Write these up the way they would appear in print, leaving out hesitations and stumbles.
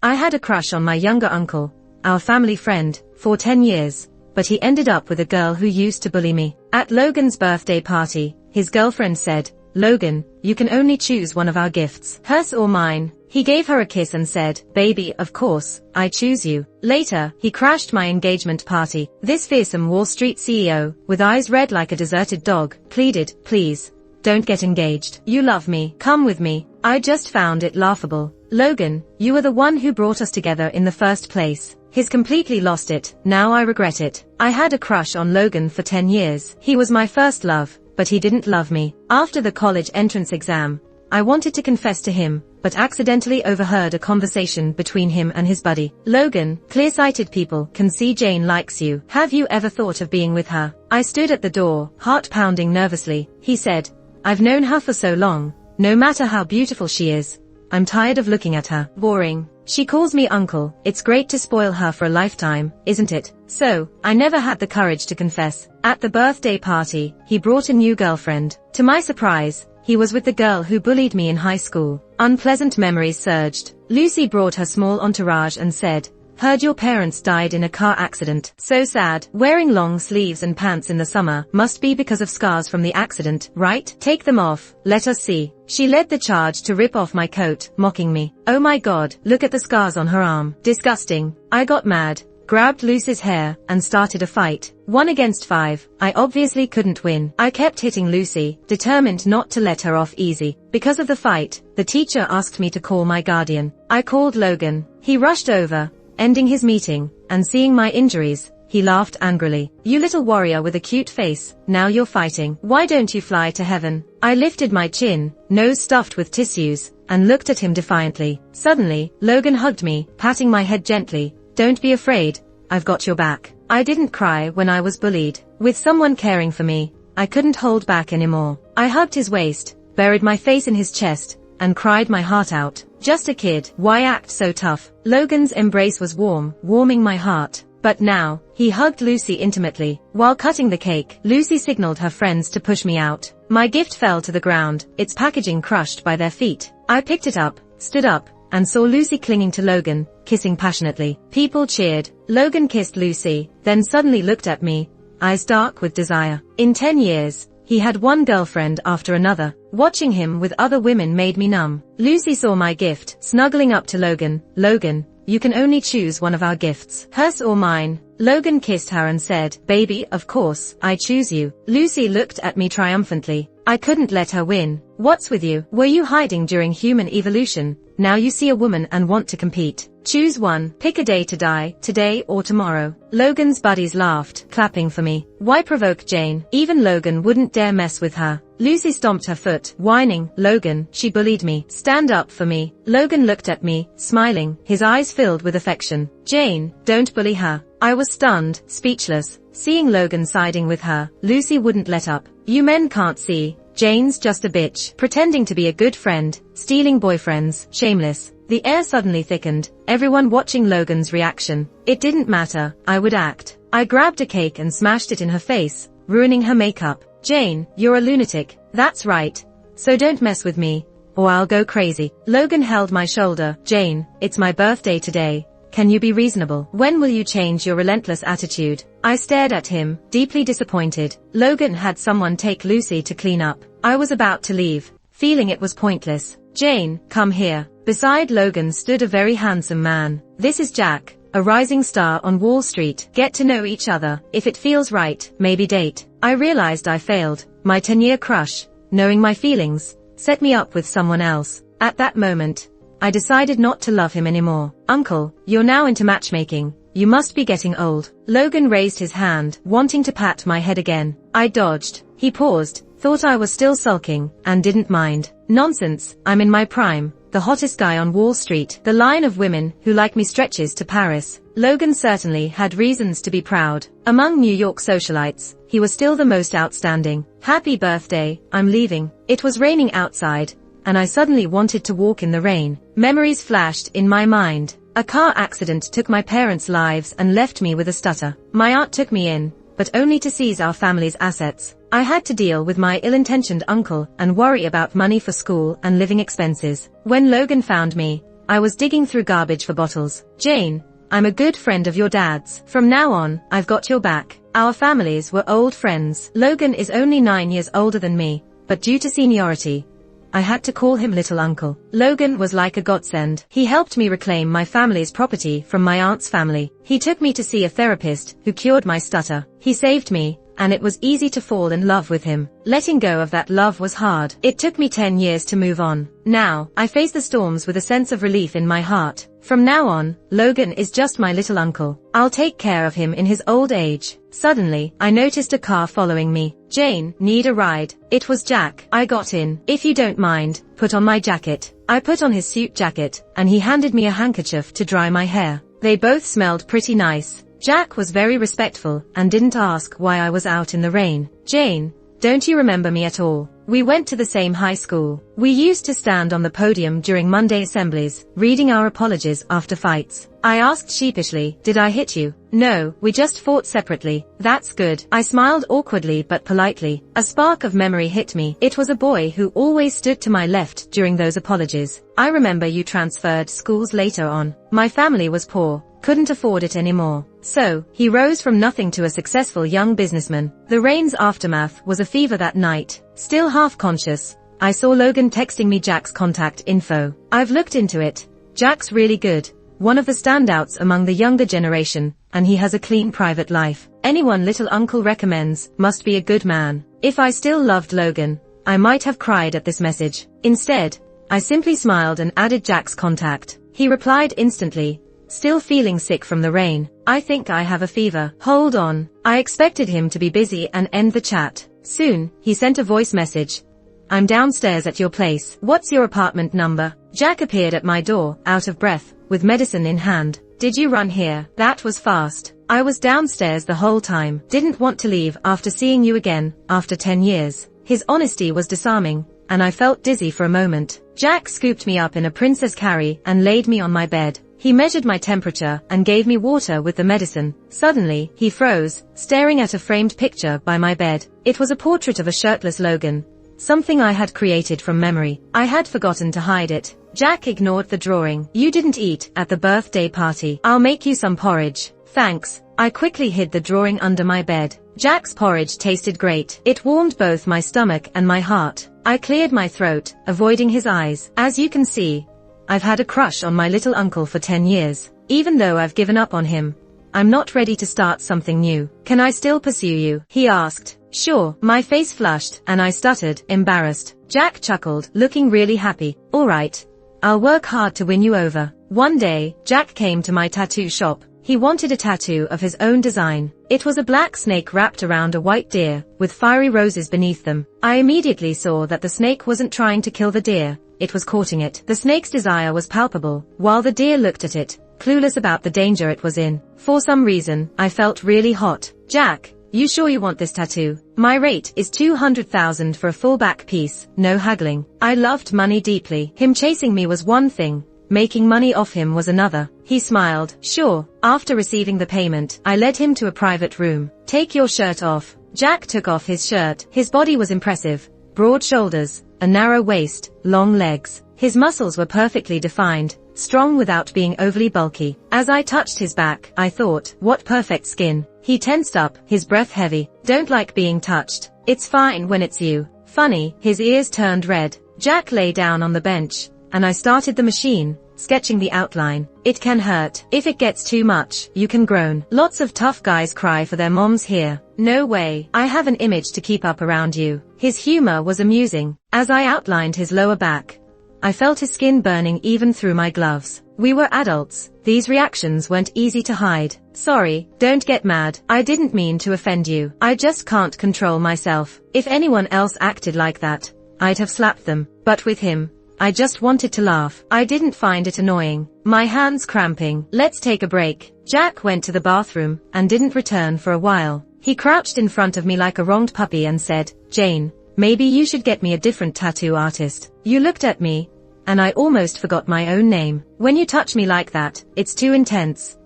I had a crush on my younger uncle, our family friend, for 10 years, but he ended up with a girl who used to bully me. At Logan's birthday party, his girlfriend said, "Logan, you can only choose one of our gifts, hers or mine." He gave her a kiss and said, "Baby, of course, I choose you." Later, he crashed my engagement party. This fearsome Wall Street CEO, with eyes red like a deserted dog, pleaded, "Please, don't get engaged. You love me. Come with me." I just found it laughable. "Logan, you were the one who brought us together in the first place." He's completely lost it. Now I regret it. I had a crush on Logan for 10 years. He was my first love, but he didn't love me. After the college entrance exam, I wanted to confess to him, but accidentally overheard a conversation between him and his buddy. "Logan, clear-sighted people can see Jane likes you. Have you ever thought of being with her?" I stood at the door, heart pounding nervously. He said, "I've known her for so long. No matter how beautiful she is, I'm tired of looking at her. Boring. She calls me uncle. It's great to spoil her for a lifetime, isn't it?" So, I never had the courage to confess. At the birthday party, he brought a new girlfriend. To my surprise, he was with the girl who bullied me in high school. Unpleasant memories surged. Lucy brought her small entourage and said, "Heard your parents died in a car accident. So sad. Wearing long sleeves and pants in the summer must be because of scars from the accident, right? Take them off. Let us see." She led the charge to rip off my coat, mocking me. "Oh my God, look at the scars on her arm. Disgusting." I got mad, grabbed Lucy's hair, and started a fight. 1 against 5. I obviously couldn't win. I kept hitting Lucy, determined not to let her off easy. Because of the fight, the teacher asked me to call my guardian. I called Logan. He rushed over, ending his meeting, and seeing my injuries, he laughed angrily. "You little warrior with a cute face, now you're fighting. Why don't you fly to heaven?" I lifted my chin, nose stuffed with tissues, and looked at him defiantly. Suddenly, Logan hugged me, patting my head gently. "Don't be afraid, I've got your back." I didn't cry when I was bullied. With someone caring for me, I couldn't hold back anymore. I hugged his waist, buried my face in his chest, and cried my heart out. Just a kid, why act so tough? Logan's embrace was warm, warming my heart. But now, he hugged Lucy intimately. While cutting the cake, Lucy signaled her friends to push me out. My gift fell to the ground, its packaging crushed by their feet. I picked it up, stood up, and saw Lucy clinging to Logan, kissing passionately. People cheered. Logan kissed Lucy, then suddenly looked at me, eyes dark with desire. In 10 years, he had one girlfriend after another. Watching him with other women made me numb. Lucy saw my gift, snuggling up to Logan. "Logan, you can only choose one of our gifts, hers or mine." Logan kissed her and said, "Baby, of course, I choose you." Lucy looked at me triumphantly. I couldn't let her win. "What's with you? Were you hiding during human evolution? Now you see a woman and want to compete. Choose one. Pick a day to die, today or tomorrow." Logan's buddies laughed, clapping for me. Why provoke Jane? Even Logan wouldn't dare mess with her. Lucy stomped her foot, whining, "Logan, she bullied me. Stand up for me." Logan looked at me, smiling, his eyes filled with affection. "Jane, don't bully her." I was stunned, speechless. Seeing Logan siding with her, Lucy wouldn't let up. "You men can't see. Jane's just a bitch, pretending to be a good friend, stealing boyfriends, shameless." The air suddenly thickened, everyone watching Logan's reaction. It didn't matter, I would act. I grabbed a cake and smashed it in her face, ruining her makeup. "Jane, you're a lunatic. That's right. So don't mess with me, or I'll go crazy." Logan held my shoulder. "Jane, it's my birthday today. Can you be reasonable? When will you change your relentless attitude?" I stared at him, deeply disappointed. Logan had someone take Lucy to clean up. I was about to leave, feeling it was pointless. "Jane, come here." Beside Logan stood a very handsome man. "This is Jack, a rising star on Wall Street. Get to know each other. If it feels right, maybe date." I realized I failed. My 10-year crush, knowing my feelings, set me up with someone else. At that moment, I decided not to love him anymore. "Uncle, you're now into matchmaking. You must be getting old." Logan raised his hand, wanting to pat my head again. I dodged. He paused, thought I was still sulking, and didn't mind. "Nonsense, I'm in my prime. The hottest guy on Wall Street. The line of women who like me stretches to Paris." Logan certainly had reasons to be proud. Among New York socialites, he was still the most outstanding. "Happy birthday, I'm leaving." It was raining outside, and I suddenly wanted to walk in the rain. Memories flashed in my mind. A car accident took my parents' lives and left me with a stutter. My aunt took me in, but only to seize our family's assets. I had to deal with my ill-intentioned uncle and worry about money for school and living expenses. When Logan found me, I was digging through garbage for bottles. Jane, I'm a good friend of your dad's. From now on, I've got your back. Our families were old friends. Logan is only 9 years older than me, but due to seniority, I had to call him little uncle. Logan was like a godsend. He helped me reclaim my family's property from my aunt's family. He took me to see a therapist who cured my stutter. He saved me, and it was easy to fall in love with him. Letting go of that love was hard. It took me 10 years to move on. Now, I face the storms with a sense of relief in my heart. From now on, Logan is just my little uncle. I'll take care of him in his old age. Suddenly, I noticed a car following me. Jane, need a ride? It was Jack. I got in. If you don't mind, put on my jacket. I put on his suit jacket, and he handed me a handkerchief to dry my hair. They both smelled pretty nice. Jack was very respectful and didn't ask why I was out in the rain. Jane, don't you remember me at all? We went to the same high school. We used to stand on the podium during Monday assemblies, reading our apologies after fights. I asked sheepishly, did I hit you? No, we just fought separately. That's good. I smiled awkwardly but politely. A spark of memory hit me. It was a boy who always stood to my left during those apologies. I remember you transferred schools later on. My family was poor, couldn't afford it anymore. So, he rose from nothing to a successful young businessman. The rain's aftermath was a fever that night. Still half conscious, I saw Logan texting me Jack's contact info. I've looked into it. Jack's really good. One of the standouts among the younger generation, and he has a clean private life. Anyone little uncle recommends must be a good man. If I still loved Logan, I might have cried at this message. Instead, I simply smiled and added Jack's contact. He replied instantly, still feeling sick from the rain. I think I have a fever. Hold on. I expected him to be busy and end the chat. Soon, he sent a voice message. I'm downstairs at your place. What's your apartment number? Jack appeared at my door, out of breath, with medicine in hand. Did you run here? That was fast. I was downstairs the whole time. Didn't want to leave after seeing you again, after 10 years. His honesty was disarming, and I felt dizzy for a moment. Jack scooped me up in a princess carry and laid me on my bed. He measured my temperature and gave me water with the medicine. Suddenly, he froze, staring at a framed picture by my bed. It was a portrait of a shirtless Logan, something I had created from memory. I had forgotten to hide it. Jack ignored the drawing. You didn't eat at the birthday party. I'll make you some porridge. Thanks. I quickly hid the drawing under my bed. Jack's porridge tasted great. It warmed both my stomach and my heart. I cleared my throat, avoiding his eyes. As you can see, I've had a crush on my little uncle for 10 years. Even though I've given up on him, I'm not ready to start something new. Can I still pursue you? He asked. Sure. My face flushed, and I stuttered, embarrassed. Jack chuckled, looking really happy. All right. I'll work hard to win you over. One day, Jack came to my tattoo shop. He wanted a tattoo of his own design. It was a black snake wrapped around a white deer, with fiery roses beneath them. I immediately saw that the snake wasn't trying to kill the deer, it was courting it. The snake's desire was palpable, while the deer looked at it, clueless about the danger it was in. For some reason, I felt really hot. Jack, you sure you want this tattoo? My rate is 200,000 for a full back piece, no haggling. I loved money deeply. Him chasing me was one thing, making money off him was another. He smiled. Sure. After receiving the payment, I led him to a private room. Take your shirt off. Jack took off his shirt. His body was impressive. Broad shoulders, a narrow waist, long legs. His muscles were perfectly defined, strong without being overly bulky. As I touched his back, I thought, what perfect skin. He tensed up, his breath heavy. Don't like being touched. It's fine when it's you. Funny, his ears turned red. Jack lay down on the bench, and I started the machine, sketching the outline. It can hurt. If it gets too much, you can groan. Lots of tough guys cry for their moms here. No way. I have an image to keep up around you. His humor was amusing. As I outlined his lower back, I felt his skin burning even through my gloves. We were adults. These reactions weren't easy to hide. Sorry, don't get mad. I didn't mean to offend you. I just can't control myself. If anyone else acted like that, I'd have slapped them. But with him, I just wanted to laugh. I didn't find it annoying. My hands cramping. Let's take a break. Jack went to the bathroom and didn't return for a while. He crouched in front of me like a wronged puppy and said, Jane, maybe you should get me a different tattoo artist. You looked at me, and I almost forgot my own name. When you touch me like that, it's too intense.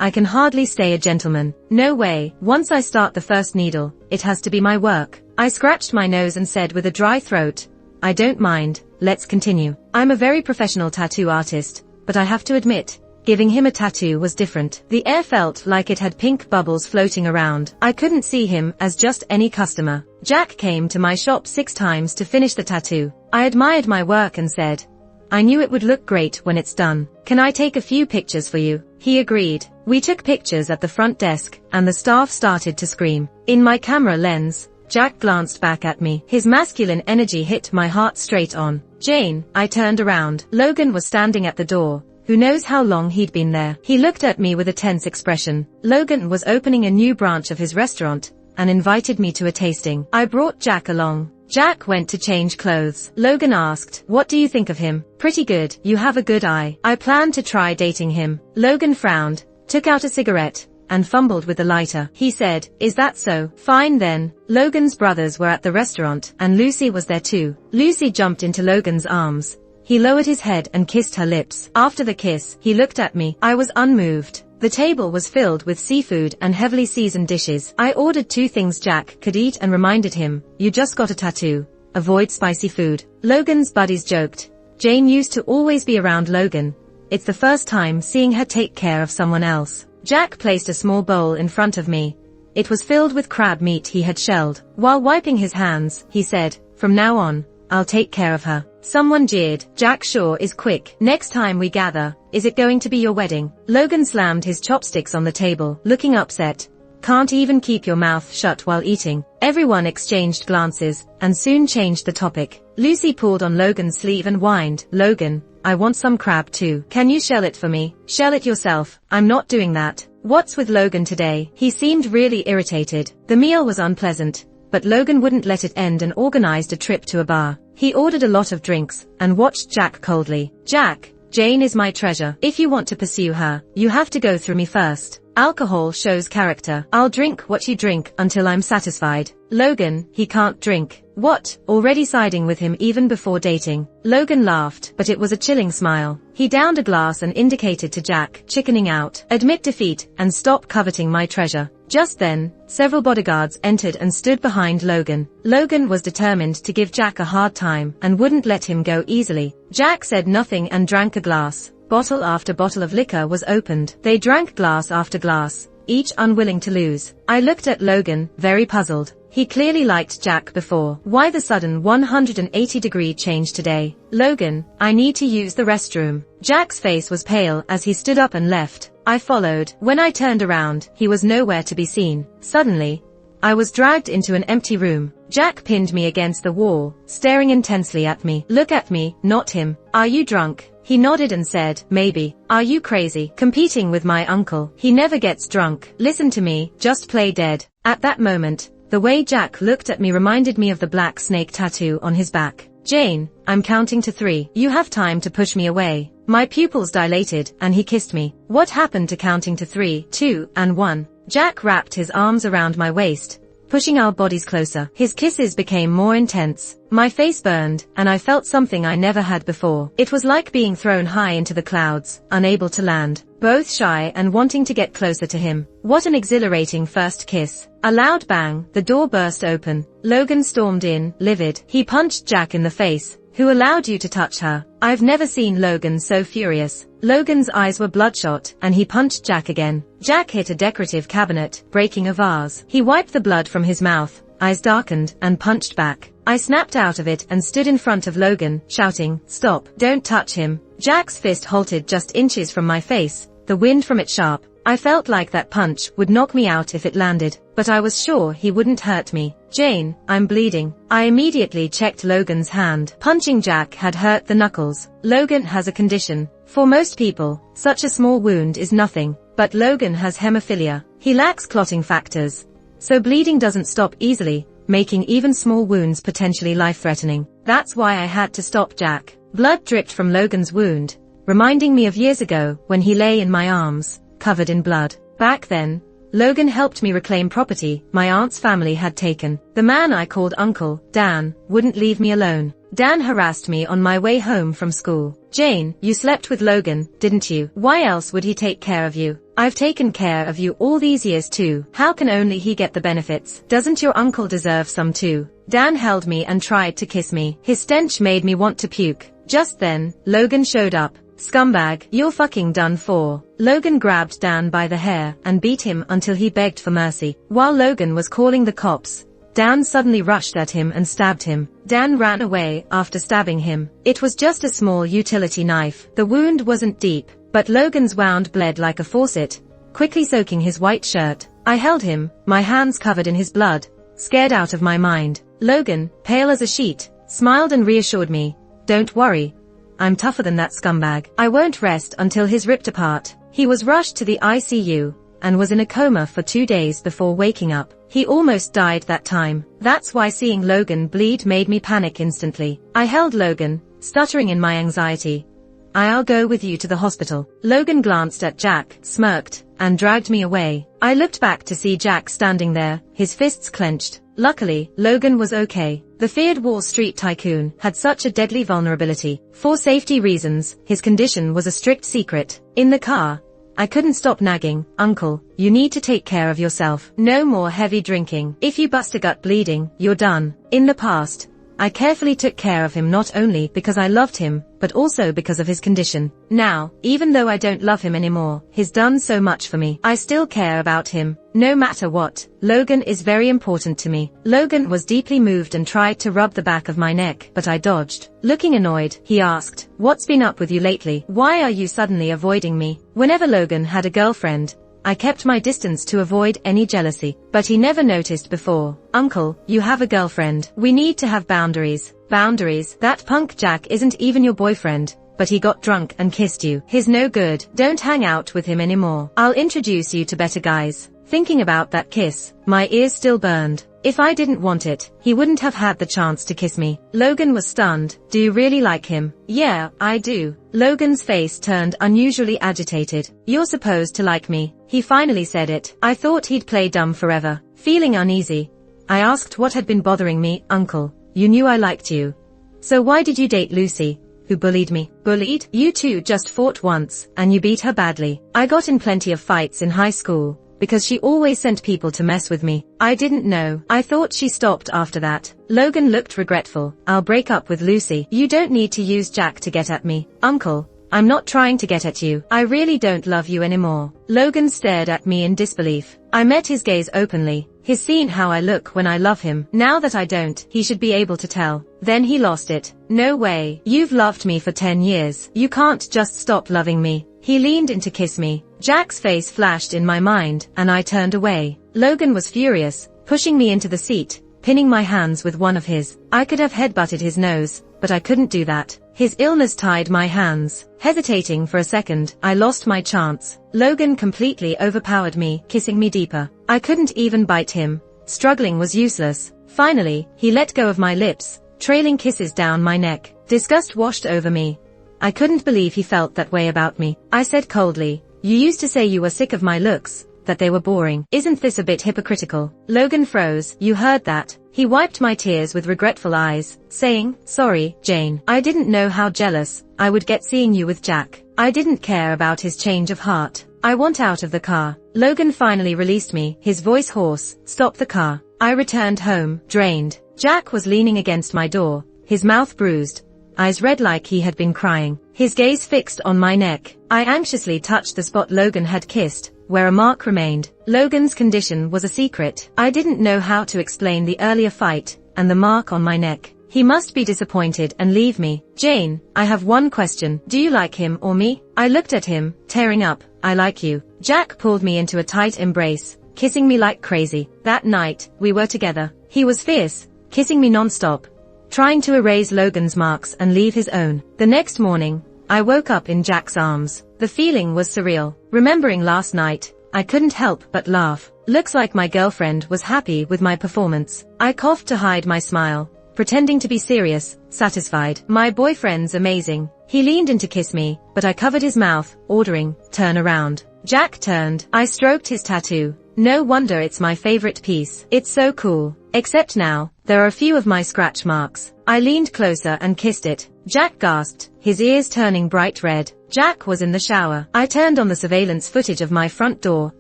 I can hardly stay a gentleman. No way. Once I start the first needle, it has to be my work. I scratched my nose and said with a dry throat, I don't mind, let's continue. I'm a very professional tattoo artist, but I have to admit, giving him a tattoo was different. The air felt like it had pink bubbles floating around. I couldn't see him as just any customer. Jack came to my shop 6 times to finish the tattoo. I admired my work and said, I knew it would look great when it's done. Can I take a few pictures for you? He agreed. We took pictures at the front desk, and the staff started to scream. In my camera lens, Jack glanced back at me. His masculine energy hit my heart straight on. Jane, I turned around. Logan was standing at the door. Who knows how long he'd been there. He looked at me with a tense expression. Logan was opening a new branch of his restaurant, and invited me to a tasting. I brought Jack along. Jack went to change clothes. Logan asked, what do you think of him? Pretty good. You have a good eye. I plan to try dating him. Logan frowned, took out a cigarette, and fumbled with the lighter. He said, is that so? Fine then. Logan's brothers were at the restaurant, and Lucy was there too. Lucy jumped into Logan's arms. He lowered his head and kissed her lips. After the kiss, he looked at me. I was unmoved. The table was filled with seafood and heavily seasoned dishes. I ordered 2 things Jack could eat and reminded him, you just got a tattoo. Avoid spicy food. Logan's buddies joked. Jane used to always be around Logan. It's the first time seeing her take care of someone else. Jack placed a small bowl in front of me. It was filled with crab meat he had shelled. While wiping his hands, he said, from now on, I'll take care of her. Someone jeered. Jack sure is quick. Next time we gather, is it going to be your wedding? Logan slammed his chopsticks on the table, looking upset. Can't even keep your mouth shut while eating. Everyone exchanged glances, and soon changed the topic. Lucy pulled on Logan's sleeve and whined, Logan, I want some crab too. Can you shell it for me? Shell it yourself. I'm not doing that. What's with Logan today? He seemed really irritated. The meal was unpleasant, but Logan wouldn't let it end and organized a trip to a bar. He ordered a lot of drinks, and watched Jack coldly. Jack, Jane is my treasure. If you want to pursue her, you have to go through me first. Alcohol shows character. I'll drink what you drink until I'm satisfied. Logan, he can't drink. What? Already siding with him even before dating. Logan laughed, but it was a chilling smile. He downed a glass and indicated to Jack, chickening out. Admit defeat, and stop coveting my treasure. Just then, several bodyguards entered and stood behind Logan. Logan was determined to give Jack a hard time, and wouldn't let him go easily. Jack said nothing and drank a glass. Bottle after bottle of liquor was opened. They drank glass after glass, each unwilling to lose. I looked at Logan, very puzzled. He clearly liked Jack before. Why the sudden 180-degree change today? Logan, I need to use the restroom. Jack's face was pale as he stood up and left. I followed. When I turned around, he was nowhere to be seen. Suddenly, I was dragged into an empty room. Jack pinned me against the wall, staring intensely at me. Look at me, not him. Are you drunk? He nodded and said, maybe. Are you crazy? Competing with my uncle. He never gets drunk. Listen to me, just play dead. At that moment, the way Jack looked at me reminded me of the black snake tattoo on his back. Jane, I'm counting to 3. You have time to push me away. My pupils dilated, and he kissed me. What happened to counting to 3, 2, and 1? Jack wrapped his arms around my waist, pushing our bodies closer. His kisses became more intense. My face burned, and I felt something I never had before. It was like being thrown high into the clouds, unable to land. Both shy and wanting to get closer to him. What an exhilarating first kiss. A loud bang, the door burst open. Logan stormed in, livid. He punched Jack in the face. Who allowed you to touch her? I've never seen Logan so furious. Logan's eyes were bloodshot, and he punched Jack again. Jack hit a decorative cabinet, breaking a vase. He wiped the blood from his mouth, eyes darkened, and punched back. I snapped out of it and stood in front of Logan, shouting, stop, don't touch him. Jack's fist halted just inches from my face, the wind from it sharp. I felt like that punch would knock me out if it landed, but I was sure he wouldn't hurt me. Jane, I'm bleeding. I immediately checked Logan's hand. Punching Jack had hurt the knuckles. Logan has a condition. For most people, such a small wound is nothing, but Logan has hemophilia. He lacks clotting factors, so bleeding doesn't stop easily, making even small wounds potentially life-threatening. That's why I had to stop Jack. Blood dripped from Logan's wound, reminding me of years ago when he lay in my arms, covered in blood. Back then, Logan helped me reclaim property my aunt's family had taken. The man I called Uncle, Dan, wouldn't leave me alone. Dan harassed me on my way home from school. Jane, you slept with Logan, didn't you? Why else would he take care of you? I've taken care of you all these years too. How can only he get the benefits? Doesn't your uncle deserve some too? Dan held me and tried to kiss me. His stench made me want to puke. Just then, Logan showed up, Scumbag, you're fucking done for. Logan grabbed Dan by the hair and beat him until he begged for mercy. While Logan was calling the cops, Dan suddenly rushed at him and stabbed him. Dan ran away after stabbing him. It was just a small utility knife. The wound wasn't deep, but Logan's wound bled like a faucet, quickly soaking his white shirt. I held him, my hands covered in his blood, scared out of my mind. Logan, pale as a sheet, smiled and reassured me. Don't worry. I'm tougher than that scumbag. I won't rest until he's ripped apart. He was rushed to the ICU and was in a coma for 2 days before waking up. He almost died that time. That's why seeing Logan bleed made me panic instantly. I held Logan, stuttering in my anxiety. I'll go with you to the hospital. Logan glanced at Jack, smirked, and dragged me away. I looked back to see Jack standing there, his fists clenched. Luckily, Logan was okay. The feared Wall Street tycoon had such a deadly vulnerability. For safety reasons, his condition was a strict secret. In the car, I couldn't stop nagging, Uncle, you need to take care of yourself. No more heavy drinking. If you bust a gut bleeding, you're done. In the past, I carefully took care of him not only because I loved him, but also because of his condition. Now, even though I don't love him anymore, he's done so much for me. I still care about him, no matter what. Logan is very important to me. Logan was deeply moved and tried to rub the back of my neck, but I dodged. Looking annoyed, he asked, "What's been up with you lately? Why are you suddenly avoiding me?" Whenever Logan had a girlfriend, I kept my distance to avoid any jealousy, but he never noticed before. Uncle, you have a girlfriend. We need to have boundaries. Boundaries? That punk Jack isn't even your boyfriend, but he got drunk and kissed you. He's no good. Don't hang out with him anymore. I'll introduce you to better guys. Thinking about that kiss, my ears still burned. If I didn't want it, he wouldn't have had the chance to kiss me. Logan was stunned. Do you really like him? Yeah, I do. Logan's face turned unusually agitated. You're supposed to like me. He finally said it. I thought he'd play dumb forever. Feeling uneasy, I asked what had been bothering me. Uncle, you knew I liked you. So why did you date Lucy, who bullied me? Bullied? You two just fought once, and you beat her badly. I got in plenty of fights in high school, because she always sent people to mess with me. I didn't know. I thought she stopped after that. Logan looked regretful. I'll break up with Lucy. You don't need to use Jack to get at me. Uncle, I'm not trying to get at you. I really don't love you anymore. Logan stared at me in disbelief. I met his gaze openly. He's seen how I look when I love him. Now that I don't, he should be able to tell. Then he lost it. No way. You've loved me for 10 years. You can't just stop loving me. He leaned in to kiss me. Jack's face flashed in my mind, and I turned away. Logan was furious, pushing me into the seat, pinning my hands with one of his. I could have headbutted his nose, but I couldn't do that. His illness tied my hands. Hesitating for a second, I lost my chance. Logan completely overpowered me, kissing me deeper. I couldn't even bite him. Struggling was useless. Finally, he let go of my lips, trailing kisses down my neck. Disgust washed over me. I couldn't believe he felt that way about me. I said coldly, "You used to say you were sick of my looks, that they were boring. Isn't this a bit hypocritical?" Logan froze. You heard that. He wiped my tears with regretful eyes, saying, "Sorry, Jane. I didn't know how jealous I would get seeing you with Jack. I didn't care about his change of heart. I want out of the car." Logan finally released me, his voice hoarse. "Stop the car." I returned home, drained. Jack was leaning against my door, his mouth bruised, eyes red like he had been crying, his gaze fixed on my neck. I anxiously touched the spot Logan had kissed, where a mark remained. Logan's condition was a secret. I didn't know how to explain the earlier fight, and the mark on my neck. He must be disappointed and leave me. Jane, I have one question. Do you like him or me? I looked at him, tearing up. I like you. Jack pulled me into a tight embrace, kissing me like crazy. That night, we were together. He was fierce, kissing me non-stop, trying to erase Logan's marks and leave his own. The next morning, I woke up in Jack's arms. The feeling was surreal. Remembering last night, I couldn't help but laugh. Looks like my girlfriend was happy with my performance. I coughed to hide my smile, pretending to be serious, satisfied. My boyfriend's amazing. He leaned in to kiss me, but I covered his mouth, ordering, "Turn around." Jack turned. I stroked his tattoo. No wonder it's my favorite piece. It's so cool. Except now, there are a few of my scratch marks. I leaned closer and kissed it. Jack gasped, his ears turning bright red. Jack was in the shower. I turned on the surveillance footage of my front door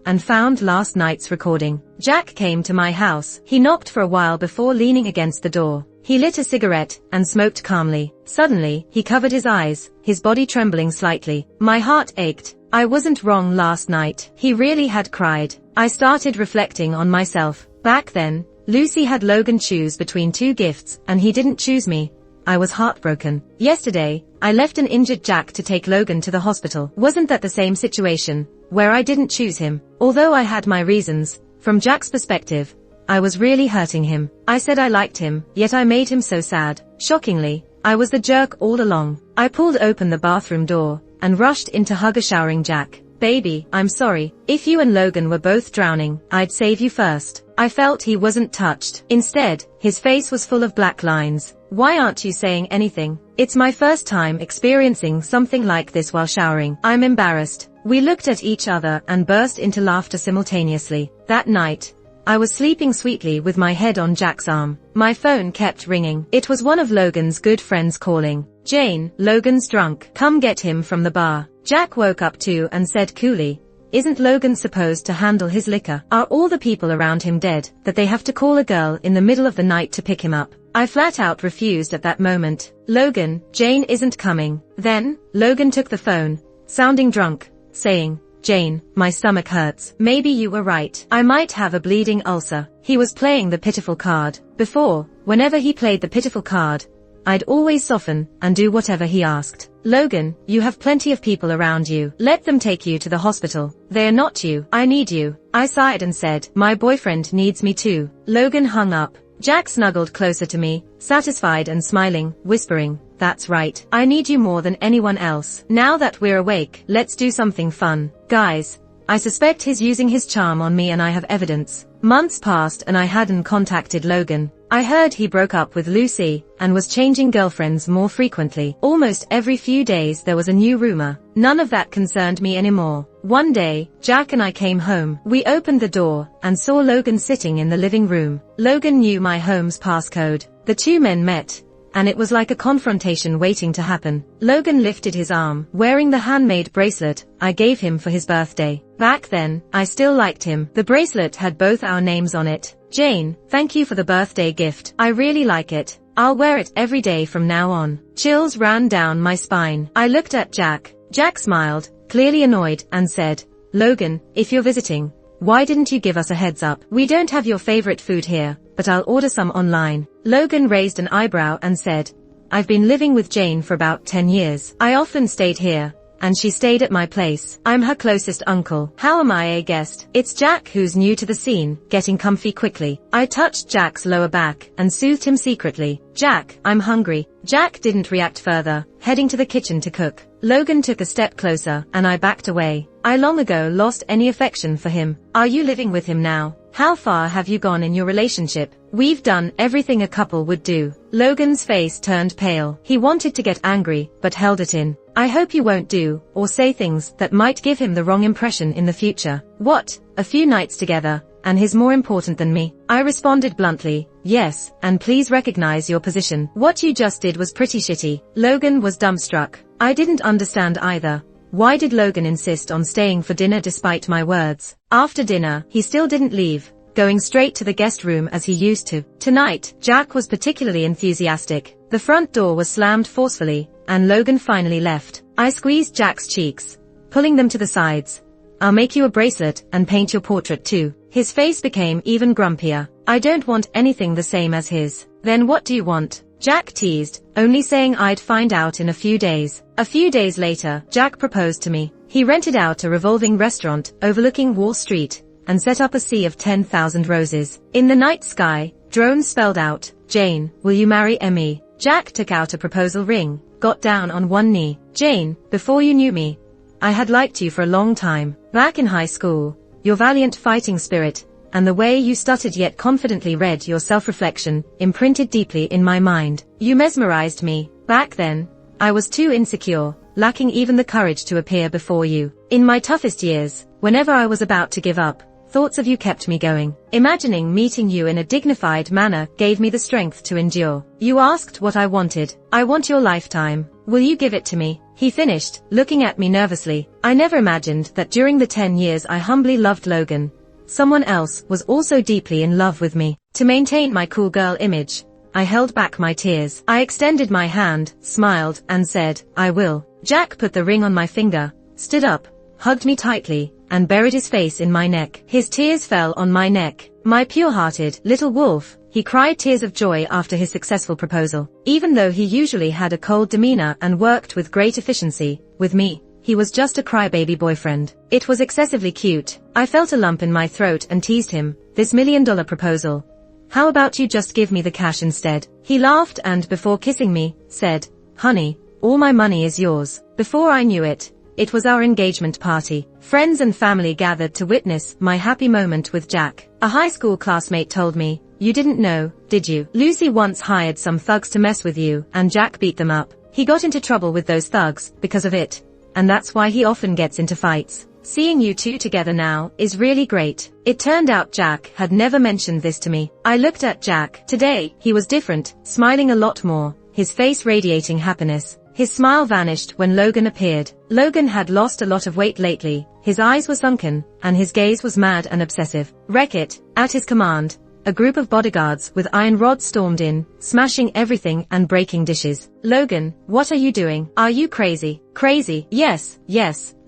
and found last night's recording. Jack came to my house. He knocked for a while before leaning against the door. He lit a cigarette and smoked calmly. Suddenly, he covered his eyes, his body trembling slightly. My heart ached. I wasn't wrong last night. He really had cried. I started reflecting on myself. Back then, Lucy had Logan choose between two gifts and he didn't choose me. I was heartbroken. Yesterday, I left an injured Jack to take Logan to the hospital. Wasn't that the same situation, where I didn't choose him? Although I had my reasons, from Jack's perspective, I was really hurting him. I said I liked him, yet I made him so sad. Shockingly, I was the jerk all along. I pulled open the bathroom door and rushed in to hug a showering Jack. Baby, I'm sorry. If you and Logan were both drowning, I'd save you first. I felt he wasn't touched. Instead, his face was full of black lines. Why aren't you saying anything? It's my first time experiencing something like this while showering. I'm embarrassed. We looked at each other and burst into laughter simultaneously. That night, I was sleeping sweetly with my head on Jack's arm. My phone kept ringing. It was one of Logan's good friends calling. Jane, Logan's drunk. Come get him from the bar. Jack woke up too and said coolly, isn't Logan supposed to handle his liquor? Are all the people around him dead, that they have to call a girl in the middle of the night to pick him up? I flat out refused at that moment. Logan, Jane isn't coming. Then, Logan took the phone, sounding drunk, saying, Jane, my stomach hurts. Maybe you were right. I might have a bleeding ulcer. He was playing the pitiful card. Before, whenever he played the pitiful card, I'd always soften and do whatever he asked. Logan, you have plenty of people around you. Let them take you to the hospital. They're not you. I need you. I sighed and said, my boyfriend needs me too. Logan hung up. Jack snuggled closer to me, satisfied and smiling, whispering, that's right. I need you more than anyone else. Now that we're awake, let's do something fun. Guys, I suspect he's using his charm on me and I have evidence. Months passed and I hadn't contacted Logan. I heard he broke up with Lucy and was changing girlfriends more frequently. Almost every few days there was a new rumor. None of that concerned me anymore. One day, Jack and I came home. We opened the door and saw Logan sitting in the living room. Logan knew my home's passcode. The two men met, and it was like a confrontation waiting to happen. Logan lifted his arm, wearing the handmade bracelet I gave him for his birthday. Back then, I still liked him. The bracelet had both our names on it. Jane, thank you for the birthday gift. I really like it. I'll wear it every day from now on. Chills ran down my spine. I looked at Jack. Jack smiled, clearly annoyed, and said, Logan, if you're visiting, why didn't you give us a heads up? We don't have your favorite food here, but I'll order some online. Logan raised an eyebrow and said, I've been living with Jane for about 10 years. I often stayed here, and she stayed at my place. I'm her closest uncle. How am I a guest? It's Jack who's new to the scene, getting comfy quickly. I touched Jack's lower back and soothed him secretly. Jack, I'm hungry. Jack didn't react further, heading to the kitchen to cook. Logan took a step closer, and I backed away. I long ago lost any affection for him. Are you living with him now? How far have you gone in your relationship? We've done everything a couple would do. Logan's face turned pale. He wanted to get angry, but held it in. I hope you won't do or say things that might give him the wrong impression in the future. What? A few nights together, and he's more important than me? I responded bluntly, yes, and please recognize your position. What you just did was pretty shitty. Logan was dumbstruck. I didn't understand either. Why did Logan insist on staying for dinner despite my words? After dinner, he still didn't leave, going straight to the guest room as he used to. Tonight, Jack was particularly enthusiastic. The front door was slammed forcefully, and Logan finally left. I squeezed Jack's cheeks, pulling them to the sides. I'll make you a bracelet and paint your portrait too. His face became even grumpier. I don't want anything the same as his. Then what do you want? Jack teased, only saying I'd find out in a few days. A few days later, Jack proposed to me. He rented out a revolving restaurant overlooking Wall Street and set up a sea of 10,000 roses. In the night sky, drones spelled out, Jane, will you marry me? Jack took out a proposal ring, got down on one knee. Jane, before you knew me, I had liked you for a long time. Back in high school, your valiant fighting spirit and the way you stuttered yet confidently read your self-reflection imprinted deeply in my mind. You mesmerized me. Back then, I was too insecure, lacking even the courage to appear before you. In my toughest years, whenever I was about to give up, thoughts of you kept me going. Imagining meeting you in a dignified manner gave me the strength to endure. You asked what I wanted. I want your lifetime. Will you give it to me? He finished, looking at me nervously. I never imagined that during the 10 years I humbly loved Logan, someone else was also deeply in love with me. To maintain my cool girl image, I held back my tears. I extended my hand, smiled, and said, I will. Jack put the ring on my finger, stood up, hugged me tightly, and buried his face in my neck. His tears fell on my neck. My pure-hearted little wolf, he cried tears of joy after his successful proposal. Even though he usually had a cold demeanor and worked with great efficiency, with me, he was just a crybaby boyfriend. It was excessively cute. I felt a lump in my throat and teased him, this $1 million proposal. How about you just give me the cash instead? He laughed and, before kissing me, said, honey, all my money is yours. Before I knew it, it was our engagement party. Friends and family gathered to witness my happy moment with Jack. A high school classmate told me, you didn't know, did you? Lucy once hired some thugs to mess with you, and Jack beat them up. He got into trouble with those thugs because of it, and that's why he often gets into fights. Seeing you two together now is really great. It turned out Jack had never mentioned this to me. I looked at Jack. Today, he was different, smiling a lot more, his face radiating happiness. His smile vanished when Logan appeared. Logan had lost a lot of weight lately, his eyes were sunken, and his gaze was mad and obsessive. Wreck-It, at his command, a group of bodyguards with iron rods stormed in, smashing everything and breaking dishes. Logan, what are you doing? Are you crazy? Crazy? Yes,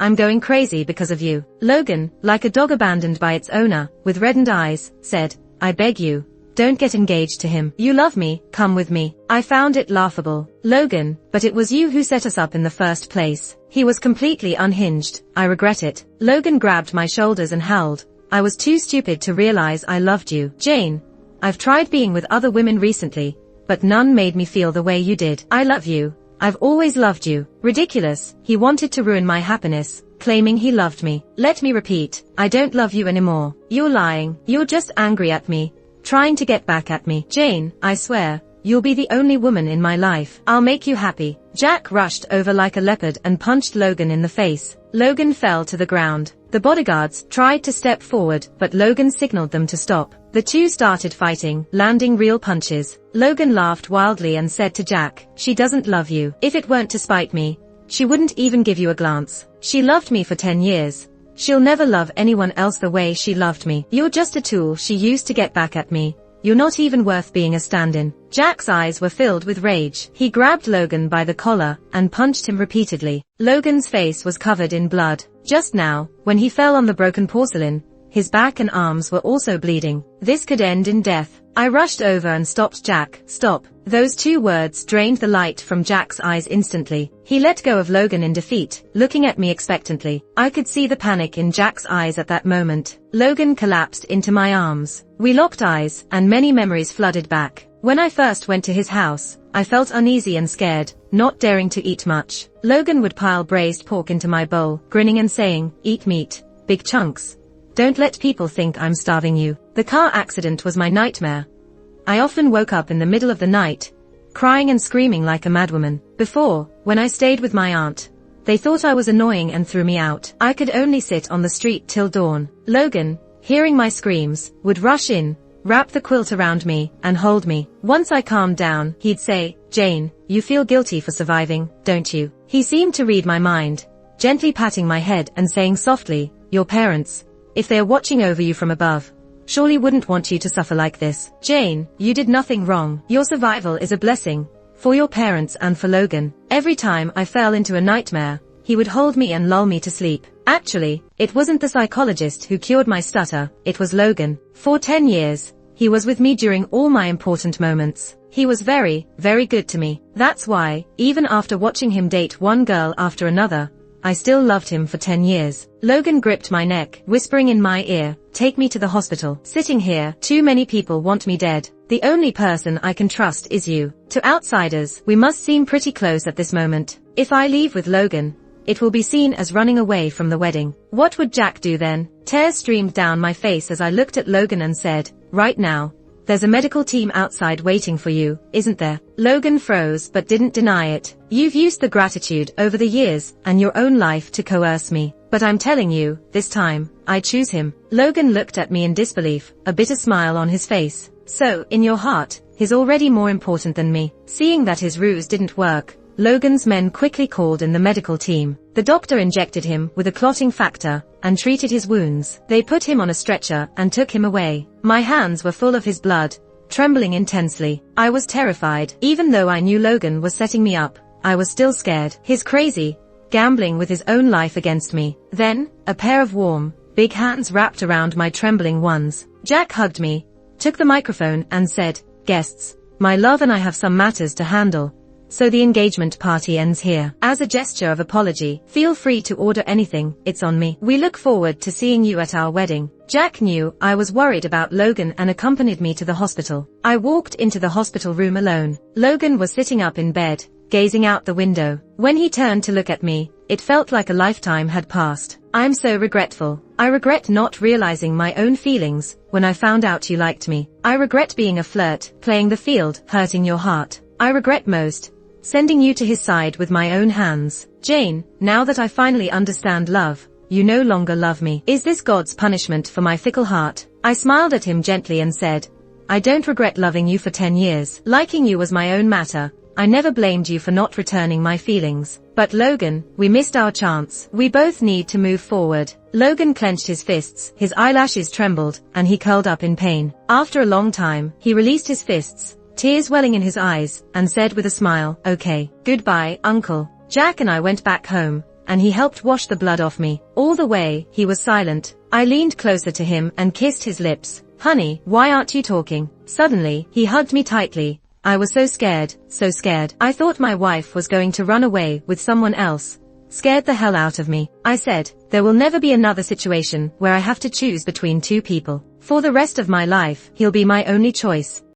I'm going crazy because of you. Logan, like a dog abandoned by its owner, with reddened eyes, said, I beg you, don't get engaged to him. You love me, come with me. I found it laughable. Logan, but it was you who set us up in the first place. He was completely unhinged. I regret it. Logan grabbed my shoulders and howled. I was too stupid to realize I loved you. Jane, I've tried being with other women recently, but none made me feel the way you did. I love you. I've always loved you. Ridiculous. He wanted to ruin my happiness, claiming he loved me. Let me repeat, I don't love you anymore. You're lying. You're just angry at me, trying to get back at me. Jane, I swear, you'll be the only woman in my life. I'll make you happy. Jack rushed over like a leopard and punched Logan in the face. Logan fell to the ground. The bodyguards tried to step forward, but Logan signaled them to stop. The two started fighting, landing real punches. Logan laughed wildly and said to Jack, she doesn't love you. If it weren't to spite me, she wouldn't even give you a glance. She loved me for 10 years. She'll never love anyone else the way she loved me. You're just a tool she used to get back at me. You're not even worth being a stand-in. Jack's eyes were filled with rage. He grabbed Logan by the collar and punched him repeatedly. Logan's face was covered in blood. Just now, when he fell on the broken porcelain, his back and arms were also bleeding. This could end in death. I rushed over and stopped Jack. Stop. Those two words drained the light from Jack's eyes instantly. He let go of Logan in defeat, looking at me expectantly. I could see the panic in Jack's eyes at that moment. Logan collapsed into my arms. We locked eyes, and many memories flooded back. When I first went to his house, I felt uneasy and scared, not daring to eat much. Logan would pile braised pork into my bowl, grinning and saying, eat meat, big chunks. Don't let people think I'm starving you. The car accident was my nightmare. I often woke up in the middle of the night, crying and screaming like a madwoman. Before, when I stayed with my aunt, they thought I was annoying and threw me out. I could only sit on the street till dawn. Logan, hearing my screams, would rush in, wrap the quilt around me, and hold me. Once I calmed down, he'd say, Jane, you feel guilty for surviving, don't you? He seemed to read my mind, gently patting my head and saying softly, your parents, if they are watching over you from above, surely wouldn't want you to suffer like this. Jane, you did nothing wrong. Your survival is a blessing, for your parents and for Logan. Every time I fell into a nightmare, he would hold me and lull me to sleep. Actually, it wasn't the psychologist who cured my stutter, it was Logan. For 10 years, he was with me during all my important moments. He was very, very good to me. That's why, even after watching him date one girl after another, I still loved him for 10 years. Logan gripped my neck, whispering in my ear, take me to the hospital. Sitting here, too many people want me dead. The only person I can trust is you. To outsiders, we must seem pretty close at this moment. If I leave with Logan, it will be seen as running away from the wedding. What would Jack do then? Tears streamed down my face as I looked at Logan and said, right now, there's a medical team outside waiting for you, isn't there? Logan froze but didn't deny it. You've used the gratitude over the years and your own life to coerce me. But I'm telling you, this time, I choose him. Logan looked at me in disbelief, a bitter smile on his face. So, in your heart, he's already more important than me. Seeing that his ruse didn't work, Logan's men quickly called in the medical team. The doctor injected him with a clotting factor and treated his wounds. They put him on a stretcher and took him away. My hands were full of his blood, trembling intensely. I was terrified. Even though I knew Logan was setting me up, I was still scared. He's crazy, gambling with his own life against me. Then, a pair of warm, big hands wrapped around my trembling ones. Jack hugged me, took the microphone and said, "Guests, my love and I have some matters to handle, so the engagement party ends here. As a gesture of apology, feel free to order anything, it's on me. We look forward to seeing you at our wedding." Jack knew I was worried about Logan and accompanied me to the hospital. I walked into the hospital room alone. Logan was sitting up in bed, gazing out the window. When he turned to look at me, it felt like a lifetime had passed. "I'm so regretful. I regret not realizing my own feelings when I found out you liked me. I regret being a flirt, playing the field, hurting your heart. I regret most sending you to his side with my own hands. Jane, now that I finally understand love, you no longer love me. Is this God's punishment for my fickle heart?" I smiled at him gently and said, "I don't regret loving you for 10 years. Liking you was my own matter. I never blamed you for not returning my feelings. But Logan, we missed our chance. We both need to move forward." Logan clenched his fists, his eyelashes trembled, and he curled up in pain. After a long time, he released his fists, tears welling in his eyes, and said with a smile, "Okay, goodbye, Uncle." Jack and I went back home, and he helped wash the blood off me. All the way, he was silent. I leaned closer to him and kissed his lips. "Honey, why aren't you talking?" Suddenly, he hugged me tightly. I was so scared, so scared. I thought my wife was going to run away with someone else. Scared the hell out of me. I said, "There will never be another situation where I have to choose between two people. For the rest of my life, he'll be my only choice."